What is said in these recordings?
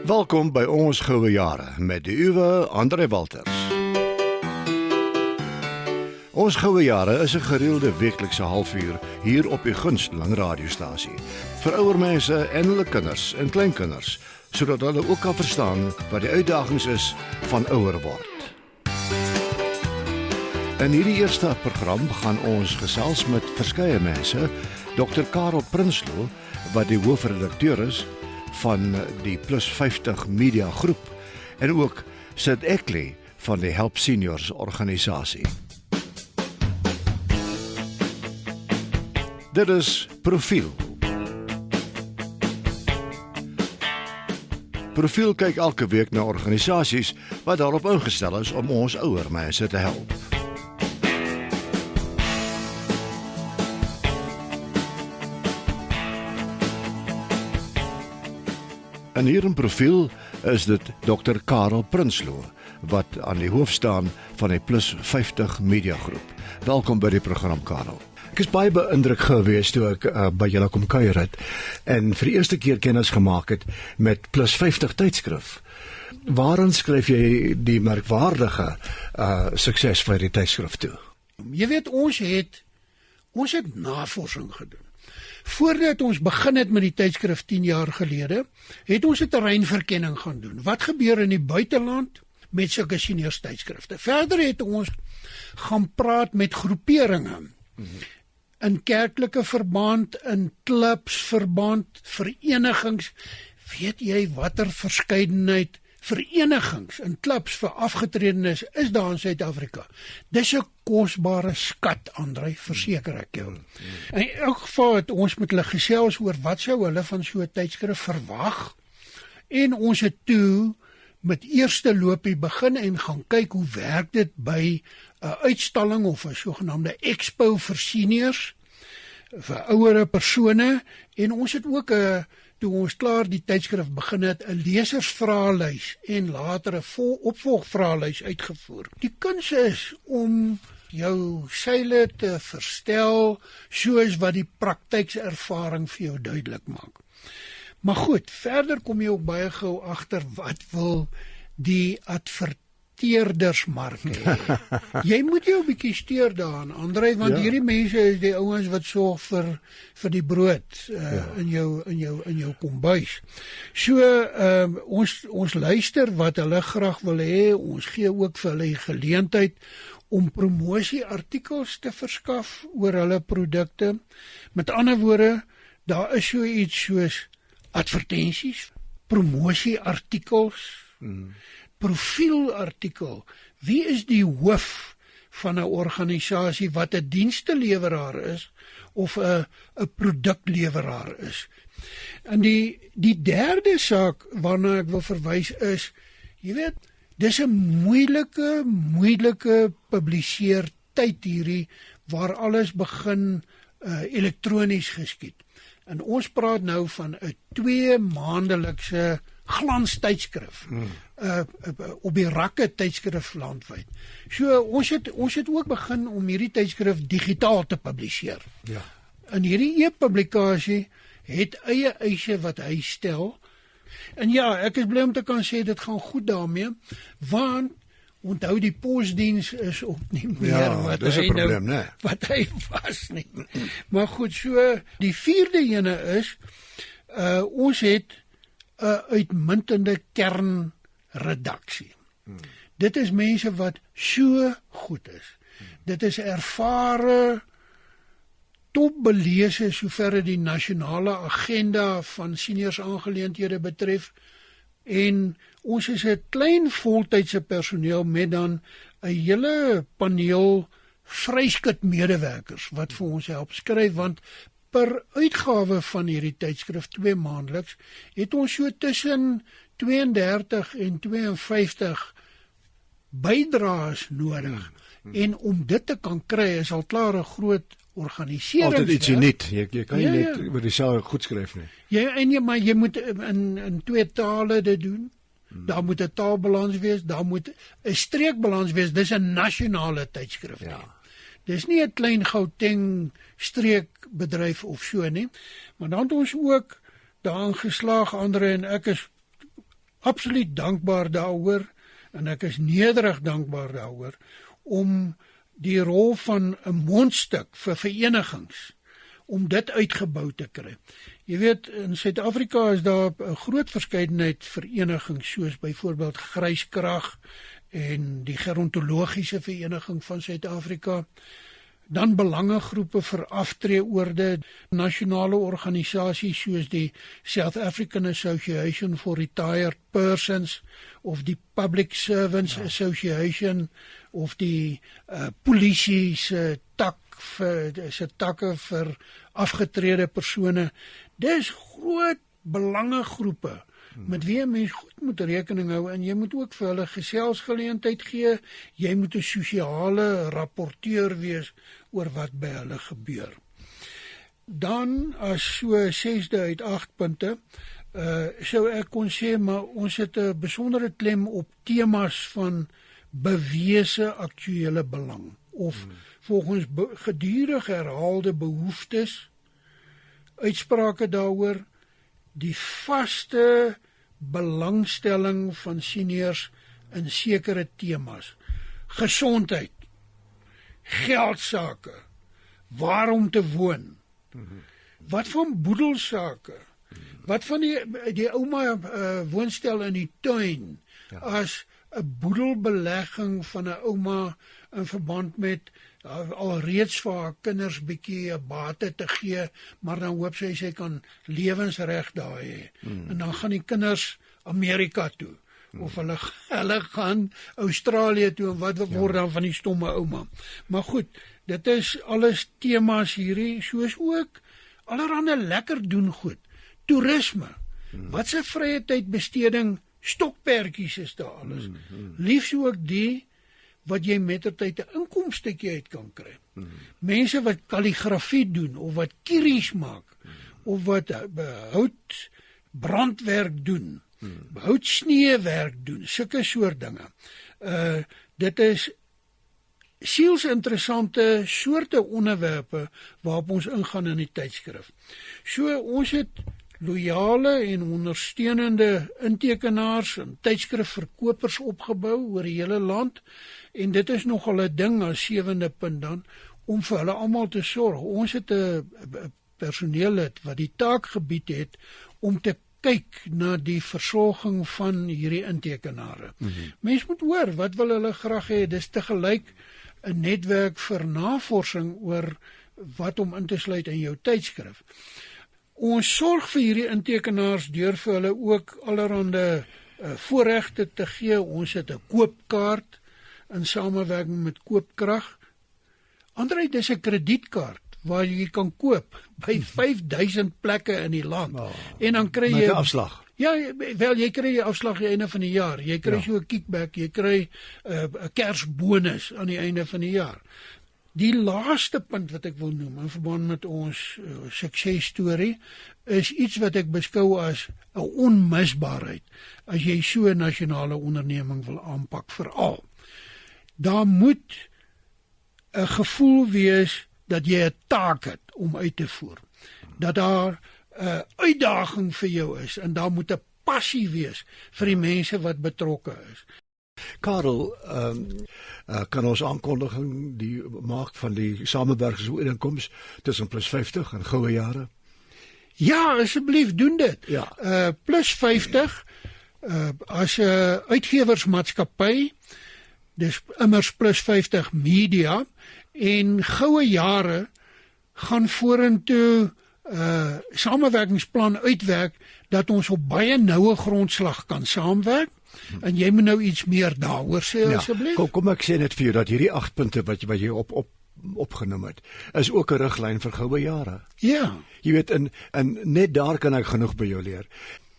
Welkom by ons goue jare met die uwe Andre Walters. Ons goue jare is 'n gereelde weeklikse halfuur hier op die gunsteling radiostasie vir ouer mense en hulle kinders en kleinkinders, sodat hulle ook kan verstaan wat die uitdagings is van ouer word. In hierdie eerste program gaan ons gesels met verskeie mense, Dr. Karel Prinsloo, wat die hoofredakteur is van die Plus 50 Media Groep en ook Sid Eckley van die Help Seniors organisasie. Dit is Profiel. Profiel kyk elke week na organisasies wat daarop ingestel is om ons ouer mense te help. En hier in Profiel is dit Dr. Karel Prinsloo, wat aan die hoof staan van die Plus 50 Media Groep. Welkom by die program, Karel. Ek is baie beïndruk gewees toe ek by julle kom kuier het en vir die eerste keer kennis gemaak het met Plus 50 tydskrif. Waarin skryf jy die merkwaardige sukses van die tydskrif toe? Jy weet, ons het navorsing gedoen. Voordat ons begin het met die tydskrif 10 jaar gelede, het ons 'n terreinverkenning gaan doen. Wat gebeur in die buiteland met sulke seniors tydskrifte? Verder het ons gaan praat met groeperinge. In kerklike verband, in klubs verband, verenigings. Weet jy watter verskeidenheid verenigings en klubs vir afgetredenes is daar in Suid-Afrika? Dis 'n kosbare skat, Andre, verseker ek jou. In elk geval het ons met hulle gesels oor wat sou hulle van so 'n tydskrif verwag. En ons het toe met eerste loopie begin en gaan kyk hoe werk dit by 'n uitstalling of 'n sogenaamde expo vir seniors, vir ouere persone. En ons het ook toe ons klaar die tydskrif begin het, 'n lesersvraelys en later 'n opvolgvraelys uitgevoer. Die kuns is om jou seile te verstel soos wat die praktykservaring vir jou duidelik maak. Maar goed, verder kom jy ook baie gou agter wat wil die adverteerdersmark hê. Jy moet jou 'n bietjie steur daaraan, Andre, want hierdie mense is die ouens wat sorg vir die brood in jou kombuis. So ons luister wat hulle graag wil hê. Ons gee ook vir hulle die geleentheid om promosieartikels te verskaf oor hulle produkte. Met ander woorde, daar is so iets soos advertensies, promosieartikels, profielartikel. Wie is die hoof van 'n organisasie wat 'n diensteleweraar is of 'n produkleweraar is? En die derde saak waarna ek wil verwys is, jy weet, dis 'n moeilike publiseer tyd hierdie waar alles begin elektronies geskied. En ons praat nou van 'n 2 maandelikse glanstydskrif, op die rakke tydskrif landwyd. So ons het ook begin om hierdie tydskrif digitaal te publiseer. Ja. En hierdie e-publikasie het eie eise wat hy stel. En ja, ek is bly om te kan sê dit gaan goed daarmee, want onthou die posdiens is ook nie meer wat hy probleem, nou, wat hy was nie. Maar goed, so die 4de ene is, ons het 'n uitmuntende kernredaksie. Dit is mense wat so goed is. Dit is ervare, topbelese soverre die nasionale agenda van seniors aangeleenthede betref. En ons is 'n klein voltydse personeel met dan 'n hele paneel vryskut medewerkers wat vir ons help skryf, want per uitgawe van hierdie tydskrif 2 maandeliks het ons so tussen 32 en 52 bydraes nodig. En om dit te kan kry is al klaar 'n groot organisering. Altyd ietsie nuut. Jy kan nie net oor dieselfde goed skryf nie. Maar jy moet in 2 tale dit doen. Daar moet 'n taalbalans wees, daar moet 'n streekbalans wees. Dis 'n nasionale tydskrif. Ja. Dis nie 'n klein Gauteng streekbedryf of so nie, maar dan het ons ook daarin geslaag, Andre en ek is absoluut dankbaar daaroor en ek is nederig dankbaar daaroor om die rol van 'n mondstuk vir verenigings om dit uitgebou te kry. Jy weet, in Suid-Afrika is daar 'n groot verskeidenheid verenigings soos byvoorbeeld Gryskrag en die Gerontologiese Vereniging van Suid-Afrika, dan belangegroepe vir aftreeoorde, nasionale organisasies soos die South African Association for Retired Persons of die Public Servants Association of die polisie se takke vir afgetrede persone. Dis groot belangegroepe met wie mens goed moet rekening hou en jy moet ook vir hulle geselsgeleentheid gee. Jy moet 'n sosiale rapporteur wees oor wat by hulle gebeur. Dan as so 6de uit 8 punte, sou ek kon sê, maar ons het 'n besondere klem op temas van bewese aktuele belang of volgens gedurig herhaalde behoeftes, uitsprake daaroor, die vaste belangstelling van seniors in sekere temas, gesondheid, geldsake, waar om te woon, wat van boedelsake, wat van die ouma woonstel in die tuin, as 'n boedelbelegging van 'n ouma in verband met alreeds vir haar kinders bietjie 'n bate te gee, maar dan hoop sy kan lewensreg daar hê. En dan gaan die kinders Amerika toe of hulle gaan Australië toe en wat word dan van die stomme ouma. Maar goed, dit is alles temas hierdie, soos ook allerhande lekker doen goed. Toerisme. Wat se vrye tydbesteding, stokperdjies is daar alles. Liefs ook die wat jy mettertyd 'n inkomstetjie uit kan kry. Mense wat kalligrafie doen of wat kieries maak of wat hout brandwerk doen, hout sneewerk doen, sulke soort dinge. Dit is sielsinteressante soorte onderwerpe waarop ons ingaan in die tydskrif. So ons het loyale en ondersteunende intekenaars en tydskrifverkopers opgebou oor die hele land. En dit is nogal 'n ding as 7de punt dan, om vir hulle almal te sorg. Ons het 'n personeel wat die taakgebied het om te kyk na die versorging van hierdie intekenare. Mens moet hoor, wat wil hulle graag hê? Dis te gelyk 'n netwerk vir navorsing oor wat om in te sluit in jou tydskrif. Ons sorg vir hierdie intekenaars deur vir hulle ook allerhande voorregte te gee. Ons het 'n koopkaart in samewerking met Koopkrag. Andrei, dis 'n kredietkaart waar jy kan koop by 5000 plekke in die land. En dan kry jy met 'n afslag. Ja, wel, jy kry 'n afslag aan die einde van die jaar. Jy kry so 'n kickback, jy kry 'n Kersbonus aan die einde van die jaar. Die laaste punt wat ek wil noem in verband met ons suksesstorie is iets wat ek beskou as 'n onmisbaarheid as jy so 'n nasionale onderneming wil aanpak veral. Daar moet 'n gevoel wees dat jy 'n taak het om uit te voer. Dat daar 'n uitdaging vir jou is en daar moet 'n passie wees vir die mense wat betrokke is. Karel, kan ons aankondiging die maak van die samewerkingsooreenkoms tussen Plus 50 en Goue Jare? Ja, asseblief doen dit. Ja. Plus 50 as 'n uitgewersmaatskappy, dis immers Plus 50 Media, en Goue Jare gaan vorentoe samewerkingsplan uitwerk dat ons op baie noue grondslag kan saamwerk. En jy moet nou iets meer daaroor sê, asseblief. Kom ek sê net vir jou dat hierdie 8 punte wat jy opgenoem het, is ook 'n riglyn vir Goue Jare. Ja. Jy weet, en net daar kan ek genoeg by jou leer.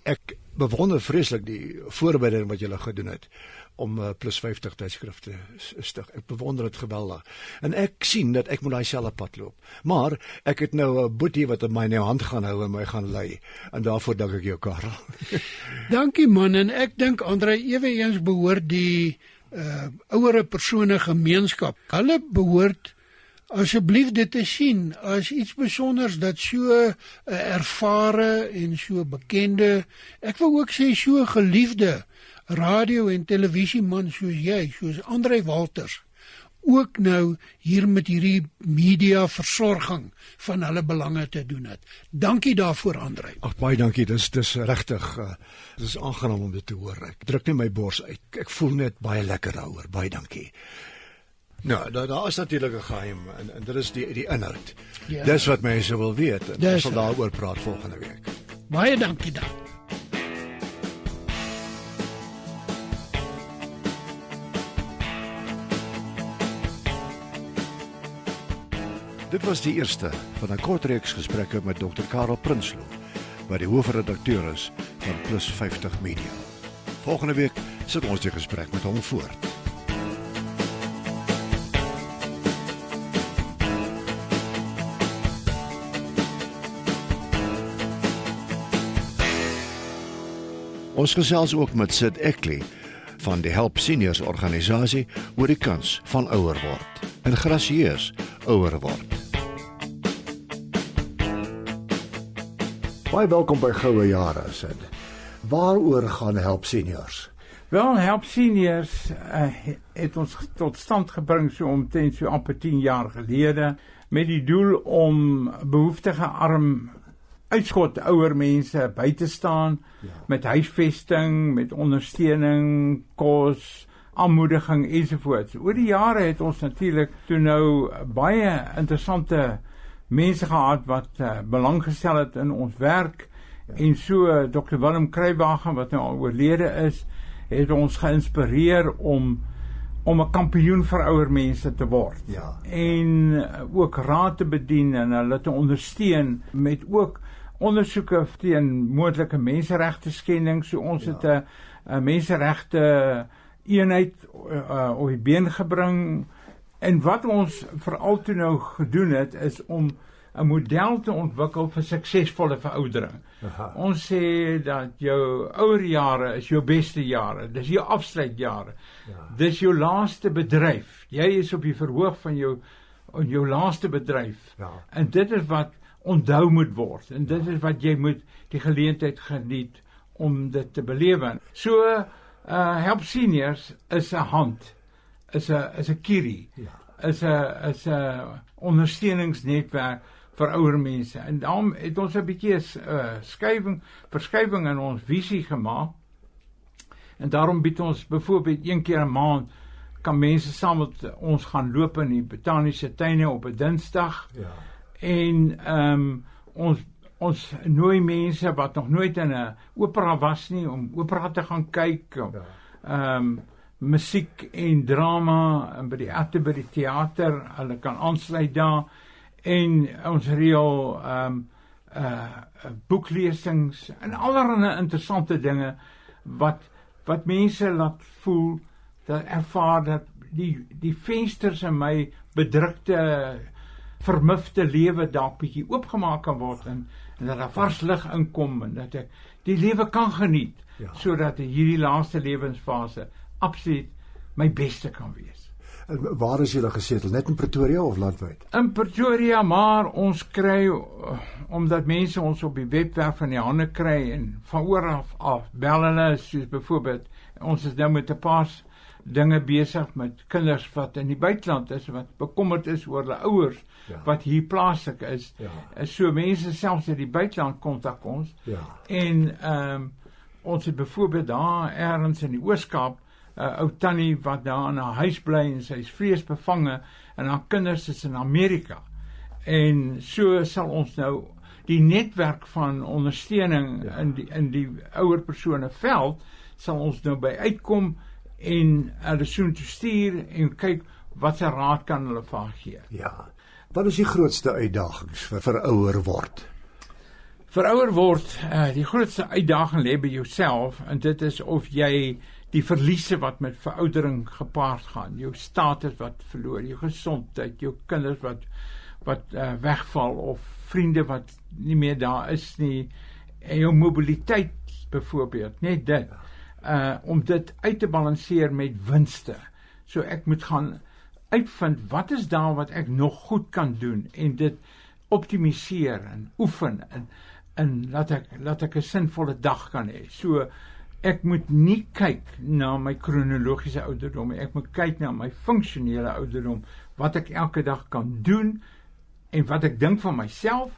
Ek bewonder vreeslik die voorbereiding wat julle gedoen het om Plus 50 tydskrif te stig. Ek bewonder dit geweldig. En ek sien dat ek moet daai selfde pad loop. Maar ek het nou 'n boetie wat my in die hand gaan hou en my gaan lei. En daarvoor dank ek jou, Karel. Dankie man, en ek dink Andrei eweens behoort die ouere persone gemeenskap. Hulle behoort asseblief dit te sien as iets besonders dat so 'n ervare en so bekende, ek wil ook sê so geliefde radio- en televisieman soos jy, soos André Walters, ook nou hier met hierdie media versorging van hulle belange te doen het. Dankie daarvoor, André. Ag, baie dankie. Dis regtig, dis aangenaam om dit te hoor. Ek druk net my bors uit. Ek voel net baie lekker daaroor. Baie dankie. Nou, daar is natuurlik 'n geheim en dit is die inhoud. Ja. Dis wat mense wil weet. En Dis ons sal waar. daaroor praat volgende week. Baie dankie dan. Dit was die eerste van 'n kort reeks gesprekke met Dr. Karel Prinsloo, wat die hoofredakteur is van Plus 50 Media. Volgende week sit ons die gesprek met hom voort. Ons gesels ook met Sid Eckley van die Help Seniors organisasie oor die kans van ouer word en gracieus ouer word. Baie welkom by Goue Jare, Sid. Waaroor gaan Help Seniors? Wel, Help Seniors het ons tot stand gebring so omtrent so amper 10 jaar gelede met die doel om behoeftige arm uitskot ouer mense by te staan met huisvesting, met ondersteuning, kos, aanmoediging ensovoorts. Oor die jare het ons natuurlik toe nou baie interessante mense gehad wat belang gestel het in ons werk en so Dr. Willem Kruiwagen wat nou al oorlede is, het ons geïnspireer om 'n kampioen vir ouer mense te word. Ja. En ook raad te bedien en hulle te ondersteun met ook ondersoeke teen moontlike menseregte skending. So ons het 'n menseregte eenheid op die been gebring. En wat ons veral toe nou gedoen het, is om 'n model te ontwikkel vir suksesvolle veroudering. Aha. Ons sê dat jou ouer jare is jou beste jare, dis jou afsluitjare. Ja. Dis jou laaste bedryf. Jy is op die verhoog van jou laaste bedryf. Ja. En dit is wat onthou moet word. En dit is wat jy moet die geleentheid geniet om dit te belewe. So Help Seniors is 'n hand, is 'n kierie, is 'n ondersteuningsnetwerk vir ouer mense. En daarom het ons 'n bietjie verskywing in ons visie gemaak. En daarom bied ons byvoorbeeld 1 keer 'n maand kan mense saam met ons gaan loop in die botaniese tuine op 'n Dinsdag. Ja. En ons nooi mense wat nog nooit in 'n opera was nie om opera te gaan kyk. Musiek en drama by die teater, hulle kan aansluit daar. En ons reël boeklesings en allerlei interessante dinge wat mense laat voel, dat ervaar dat die vensters in my bedrukte vermufte lewe dalk bietjie oopgemaak kan word en dat daar vars lig inkom en dat ek die lewe kan geniet, sodat hierdie laaste lewensfase absoluut my beste kan wees. En waar is julle gesetel? Net in Pretoria of landwyd? In Pretoria, maar ons kry, omdat mense ons op die webwerf in die hande kry en van oor af bel hulle, soos byvoorbeeld, ons is nou met 'n paar dinge besig met kinders wat in die buiteland is, wat bekommerd is oor hulle ouers, wat hier plaaslik is. So mense selfs uit die buiteland kontak ons. En ons het byvoorbeeld daar ergens in die Oos-Kaap ou tannie wat daar in haar huis bly en sy is vreesbevange en haar kinders is in Amerika. En so sal ons nou die netwerk van ondersteuning in die ouer persone veld sal ons nou by uitkom en hulle soontoe stuur en kyk wat se raad kan hulle vir haar gee. Ja. Wat is die grootste uitdagings vir ouer word? Vir ouer word, die grootste uitdaging lê by jouself en dit is of jy die verliese wat met veroudering gepaard gaan, jou status wat verloor, jou gesondheid, jou kinders wat wegval of vriende wat nie meer daar is nie, en jou mobiliteit byvoorbeeld, net dit, om dit uit te balanseer met winste. So ek moet gaan uitvind wat is daar wat ek nog goed kan doen en dit optimiseer en oefen en laat ek 'n sinvolle dag kan hê. So ek moet nie kyk na my kronologiese ouderdom, ek moet kyk na my funksionele ouderdom, wat ek elke dag kan doen en wat ek dink van myself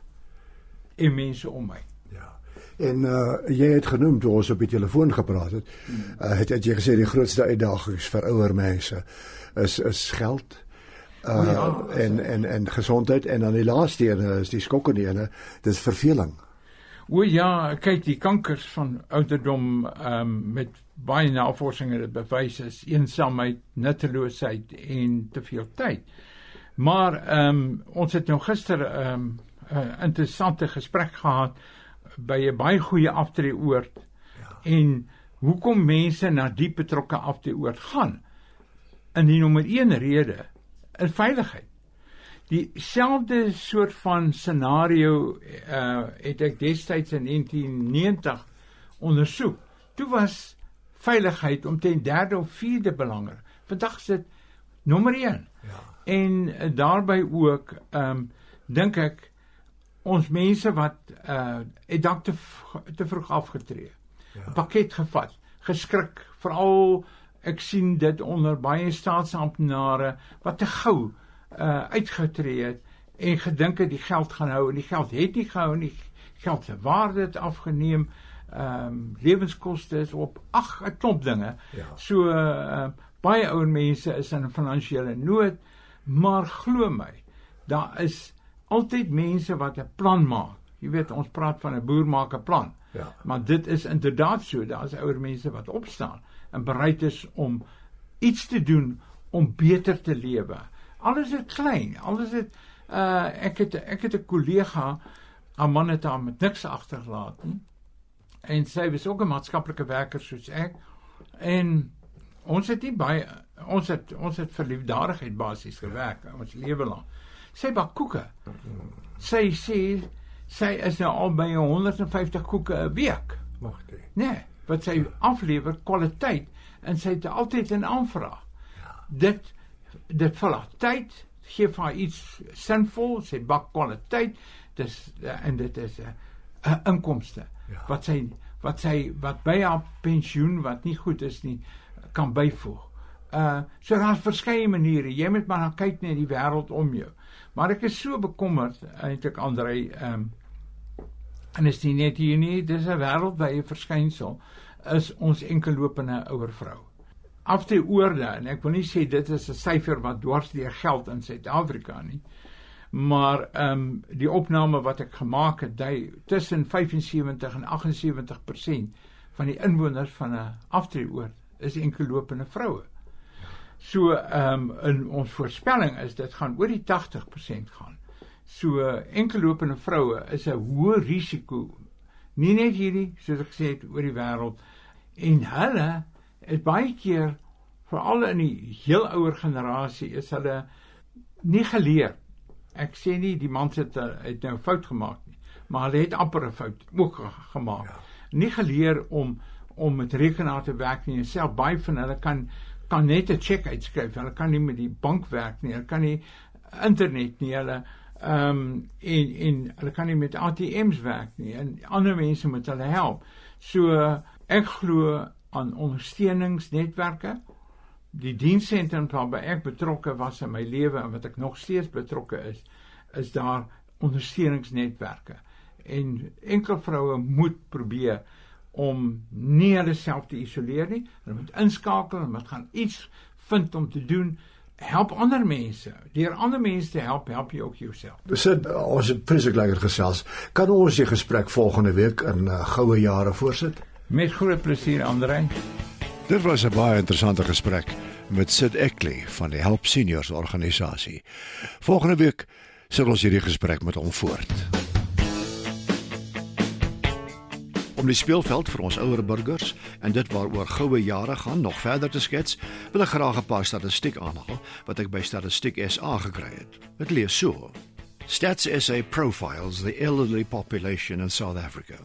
en mense om my. Ja. En jy het genoem toe ons op die telefoon gepraat het, het jy gesê die grootste uitdagings vir ouer mense is geld. En gesondheid, en dan die laaste ene is die skokkende ene, dis verveling. O ja, kyk, die kankers van ouderdom met baie navorsing het bewys is eensaamheid, nutteloosheid en te veel tyd. Maar ons het nou gister 'n interessante gesprek gehad by 'n baie goeie aftreeoord en hoekom mense na die betrokke aftreeoord gaan. In die nommer 1 rede is veiligheid. Dieselfde soort van scenario het ek destyds in 1990 ondersoek. Toe was veiligheid omtrent 3de of 4de belangrik. Vandag is dit nommer 1. Ja. En daarbey ook dink ek ons mense wat het dalk te vroeg afgetree. Ja. 'n pakket gevat, geskrik, veral ek sien dit onder baie staatsamptenare wat te gou uitgetree het en gedink het die geld gaan hou en die geld het nie gehou nie, geld se waarde het afgeneem, lewenskoste is op 'n klomp dinge. Ja. So baie ouer mense is in 'n finansiële nood, maar glo my, daar is altyd mense wat 'n plan maak. Jy weet, ons praat van 'n boer maak 'n plan. Ja. Maar dit is inderdaad so, daar is ouer mense wat opstaan en bereid is om iets te doen om beter te lewe. Alles is klein, alles het ek het 'n kollega, 'n man het haar met niks agtergelaat nie. En sy was ook 'n maatskaplike werker soos ek. En ons het nie baie ons het vir liefdadigheid basies gewerk ons lewe lank. Sy bak koeke. Sy sê sy is nou al by 150 koeke 'n week. Magtig. Nee, wat sy aflewer kwaliteit en sy het altyd 'n aanvraag. Ja. Dit vul haar tyd, gee vir haar iets sinvol, sy bak kwaliteit, en dit is 'n inkomste. Ja. Wat by haar pensioen wat nie goed is nie, kan byvoeg. So daar's verskeie maniere. Jy moet maar kyk na die wêreld om jou. Maar ek is so bekommerd, eintlik Andrei, en is nie net hier nie, dis 'n wêreldwye verskynsel, is ons enkellopende ouer vrou. Aftreeoorde, en ek wil nie sê dit is 'n syfer wat dwars deur geld in Suid-Afrika nie, maar die opname wat ek gemaak het, tussen 75 en 78% van die inwoners van 'n aftreeoord is enkellopende vroue. So in ons voorspelling is dit gaan oor die 80% gaan. So enkellopende vroue is 'n hoë risiko, nie net hierdie, soos ek sê het, oor die wêreld, en hulle het baie keer, veral in die heel ouer generasie, is hulle nie geleer. Ek sê nie die man het nou fout gemaak nie, maar hulle het amper 'n fout ook gemaak. Ja. Nie geleer om met rekenaar te werk nie, en self baie van hulle kan net 'n cheque uitskryf, hulle kan nie met die bank werk nie, hulle kan nie internet nie, hulle en hulle kan nie met ATM's werk nie, en ander mense moet hulle help. So ek glo aan ondersteuningsnetwerke. Die dienssentrums waarby ek betrokke was in my lewe en wat ek nog steeds betrokke is daar ondersteuningsnetwerke. En enkel vroue moet probeer om nie hulle self te isoleer nie. Hulle moet inskakel, hulle moet gaan iets vind om te doen. Help ander mense. Deur ander mense te help jy ook jouself. Ons het presies lekker gesels. Kan ons die gesprek volgende week in goue jare voorsit? Met groot plesier, Andrei. Dit was 'n baie interessante gesprek met Sid Eckley van die Help Seniors organisasie. Volgende week sal ons hierdie gesprek met hom voort. Om die speelveld vir ons ouer burgers en dit waaroor goue jare gaan nog verder te skets, wil ek graag 'n paar statistiek aanhaal wat ek by Statistiek SA gekry het. Dit lees so: Stats SA profiles the elderly population in South Africa.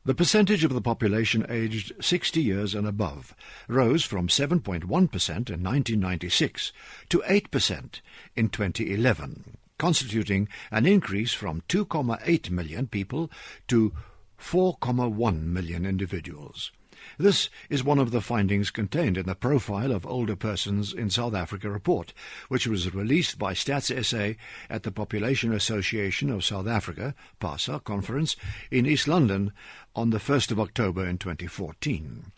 The percentage of the population aged 60 years and above rose from 7.1% in 1996 to 8% in 2011, constituting an increase from 2.8 million people to 4.1 million individuals. This is one of the findings contained in the Profile of Older Persons in South Africa report, which was released by Stats SA at the Population Association of South Africa, PASA, conference in East London on the 1st of October in 2014.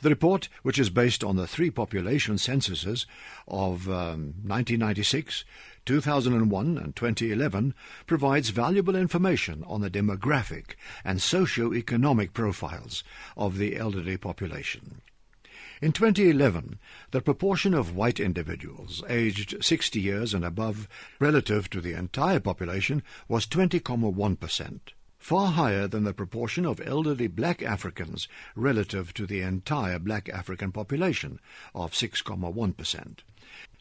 The report, which is based on the three population censuses of 1996, 2001 and 2011, provides valuable information on the demographic and socio-economic profiles of the elderly population. In 2011, the proportion of white individuals aged 60 years and above relative to the entire population was 20.1%. Far higher than the proportion of elderly black Africans relative to the entire black African population of 6.1%.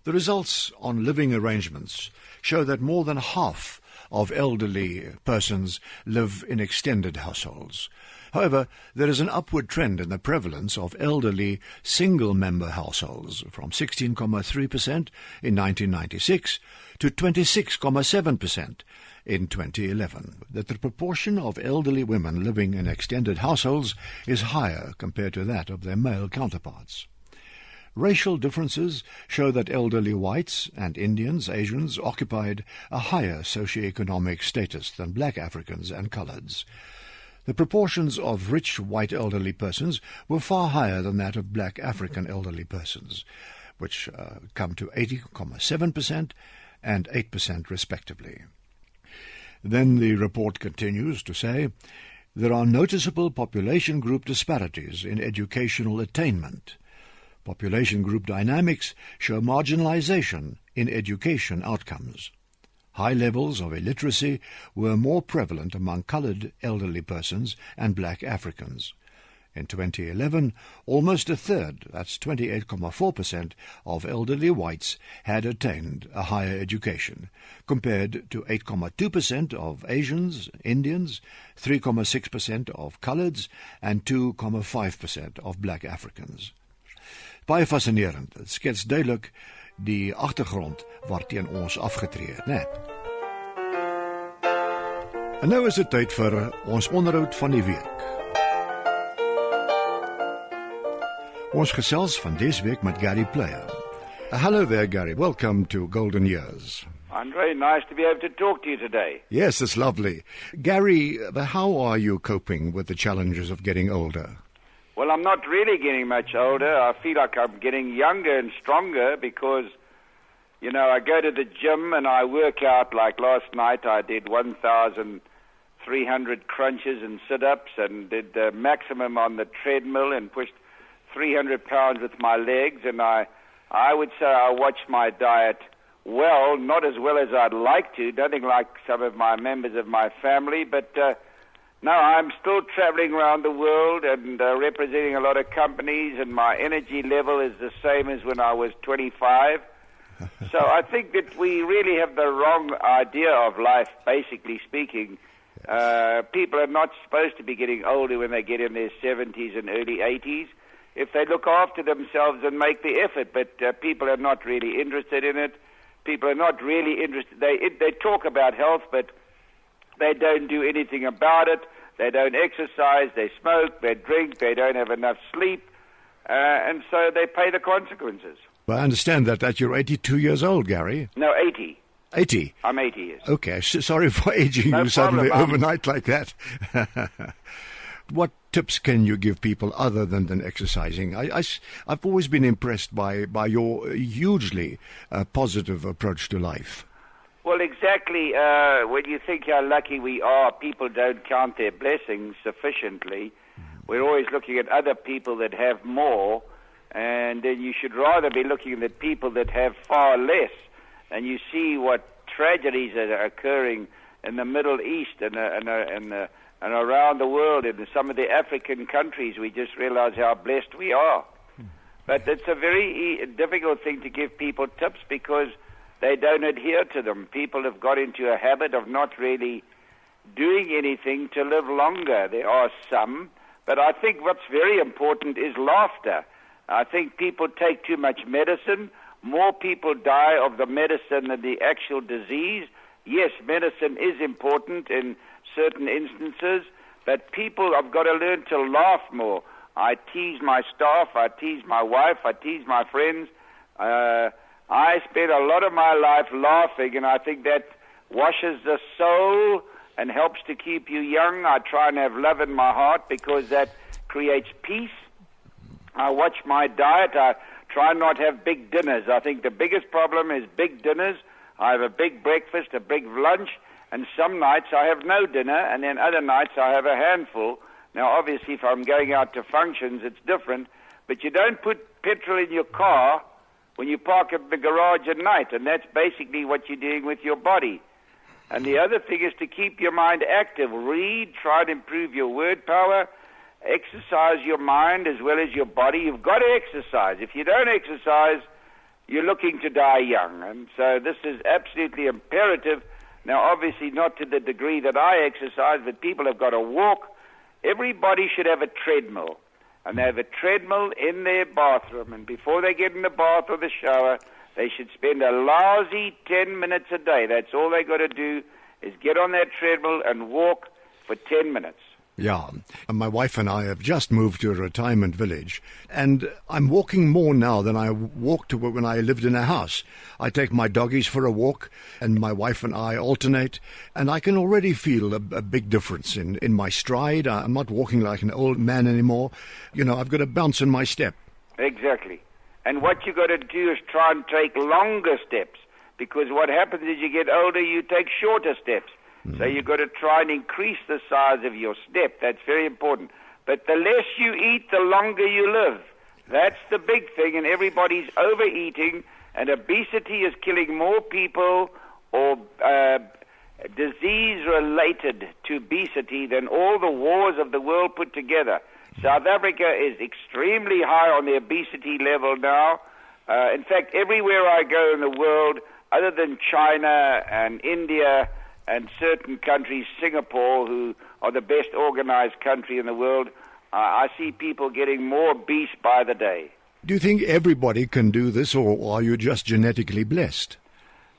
The results on living arrangements show that more than half of elderly persons live in extended households. However, there is an upward trend in the prevalence of elderly single-member households from 16.3% in 1996 to 26.7% in 2011, that the proportion of elderly women living in extended households is higher compared to that of their male counterparts. Racial differences show that elderly whites and Indians, Asians, occupied a higher socioeconomic status than black Africans and coloureds. The proportions of rich white elderly persons were far higher than that of black African elderly persons, which come to 80.7% and 8% respectively. Then the report continues to say, there are noticeable population group disparities in educational attainment. Population group dynamics show marginalization in education outcomes. High levels of illiteracy were more prevalent among colored elderly persons and black Africans. In 2011, almost a third, that's 28.4%, of elderly whites had attained a higher education, compared to 8.2% of Asians, Indians, 3.6% of coloureds, and 2.5% of black Africans. Baie fascinerend, het skets duidelik die agtergrond waarteen ons afgetree het, né? En nou is dit tyd vir ons onderhoud van die week. Ons gesels van dese week met Gary Player. Hello there, Gary. Welcome to Golden Years. Andre, nice to be able to talk to you today. Yes, it's lovely. Gary, how are you coping with the challenges of getting older? Well, I'm not really getting much older. I feel like I'm getting younger and stronger because, you know, I go to the gym and I work out. Like last night I did 1,300 crunches and sit-ups and did the maximum on the treadmill and pushed 300 pounds with my legs, and I would say I watch my diet well, not as well as I'd like to, nothing like some of my members of my family, but no, I'm still traveling around the world and representing a lot of companies, and my energy level is the same as when I was 25. So I think that we really have the wrong idea of life, basically speaking. People are not supposed to be getting older when they get in their 70s and early 80s. If they look after themselves and make the effort, but people are not really interested in it. People are not really interested. They talk about health, but they don't do anything about it. They don't exercise, they smoke, they drink, they don't have enough sleep, and so they pay the consequences. Well, I understand that you're 82 years old, Gary. No, 80. 80? I'm 80 years. Okay, sorry for aging No you suddenly problem, overnight like that. What tips can you give people other than exercising? I've always been impressed by your hugely positive approach to life. Well, exactly. When you think how lucky we are, people don't count their blessings sufficiently. We're always looking at other people that have more, and then you should rather be looking at people that have far less. And you see what tragedies are occurring in the Middle East and around the world, in some of the African countries. We just realize how blessed we are. But it's a very difficult thing to give people tips because they don't adhere to them. People have got into a habit of not really doing anything to live longer. There are some, but I think what's very important is laughter. I think people take too much medicine. More people die of the medicine than the actual disease. Yes, medicine is important in certain instances, but people have got to learn to laugh more. I tease my staff, I tease my wife, I tease my friends. I spend a lot of my life laughing, and I think that washes the soul and helps to keep you young. I try and have love in my heart because that creates peace. I watch my diet. I try not to have big dinners. I think the biggest problem is big dinners. I have a big breakfast, a big lunch, and some nights I have no dinner, and then other nights I have a handful. Now, obviously, if I'm going out to functions, it's different, but you don't put petrol in your car when you park at the garage at night, and that's basically what you're doing with your body. And the other thing is to keep your mind active. Read, try to improve your word power, exercise your mind as well as your body. You've got to exercise. If you don't exercise, you're looking to die young. And so this is absolutely imperative. Now, obviously not to the degree that I exercise, but people have got to walk. Everybody should have a treadmill. And they have a treadmill in their bathroom. And before they get in the bath or the shower, they should spend a lousy 10 minutes a day. That's all they got to do is get on that treadmill and walk for 10 minutes. Yeah, my wife and I have just moved to a retirement village, and I'm walking more now than I walked when I lived in a house. I take my doggies for a walk, and my wife and I alternate, and I can already feel a big difference in my stride. I'm not walking like an old man anymore. You know, I've got a bounce in my step. Exactly. And what you got to do is try and take longer steps, because what happens is you get older, you take shorter steps. So you've got to try and increase the size of your step. That's very important. But the less you eat, the longer you live. That's the big thing, and everybody's overeating, and obesity is killing more people or disease related to obesity than all the wars of the world put together. South Africa is extremely high on the obesity level now. In fact, everywhere I go in the world, other than China and India and certain countries, Singapore, who are the best organized country in the world, I see people getting more obese by the day. Do you think everybody can do this, or are you just genetically blessed?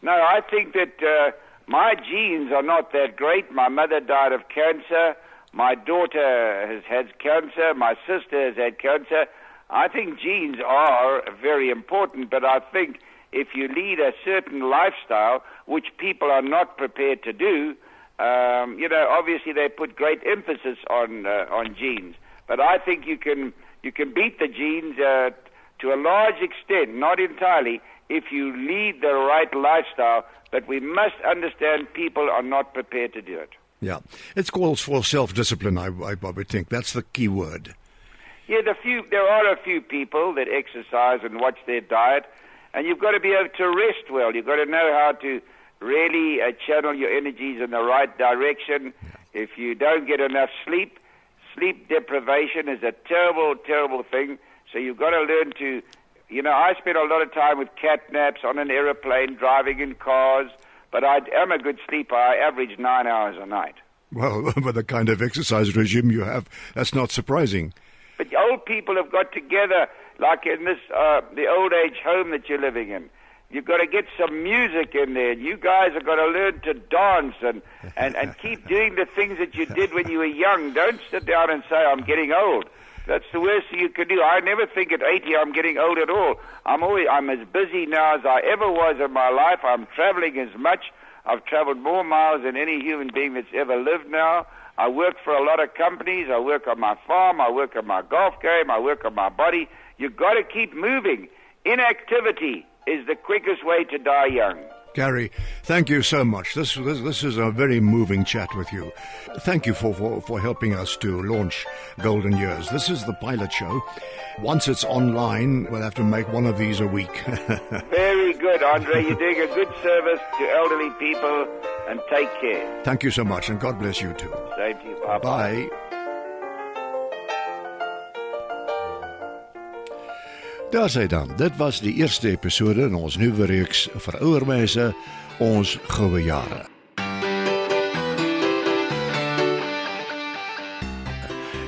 No, I think that my genes are not that great. My mother died of cancer. My daughter has had cancer. My sister has had cancer. I think genes are very important, but I think if you lead a certain lifestyle, which people are not prepared to do, obviously they put great emphasis on genes. But I think you can beat the genes to a large extent, not entirely, if you lead the right lifestyle. But we must understand people are not prepared to do it. Yeah, it calls for self-discipline, I would think. That's the key word. Yeah, there are a few people that exercise and watch their diet, and you've got to be able to rest well. You've got to know how to really channel your energies in the right direction. Yeah. If you don't get enough sleep deprivation is a terrible, terrible thing. So you've got to learn to, I spend a lot of time with cat naps on an aeroplane, driving in cars, but I am a good sleeper. I average 9 hours a night. Well, with the kind of exercise regime you have, that's not surprising. But old people have got together, like in this the old age home that you're living in. You've got to get some music in there. You guys have got to learn to dance and keep doing the things that you did when you were young. Don't sit down and say, I'm getting old. That's the worst thing you can do. I never think at 80 I'm getting old at all. I'm as busy now as I ever was in my life. I'm traveling as much. I've traveled more miles than any human being that's ever lived now. I work for a lot of companies. I work on my farm. I work on my golf game. I work on my body. You've got to keep moving. Inactivity is the quickest way to die young. Gary, thank you so much. This is a very moving chat with you. Thank you for helping us to launch Golden Years. This is the pilot show. Once it's online, we'll have to make one of these a week. Very good, Andre. You're doing a good service to elderly people, and take care. Thank you so much, and God bless you too. Same to you. Bye-bye. Bye. Daar sê dan, dit was die eerste episode in ons nuwe reeks vir ouer mense, ons goue jare.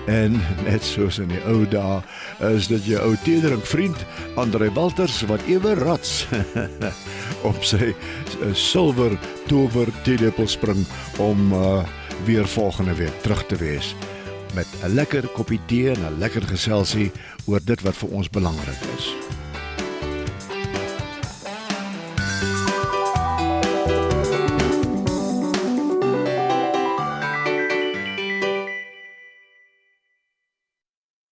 En net soos in die ou dae, is dit jou ou teedering vriend André Walters wat ewe rats op sy silwer tower teelepel spring om weer volgende week terug te wees met 'n lekker koppie tee en 'n lekker geselsie oor dit wat vir ons belangrik is.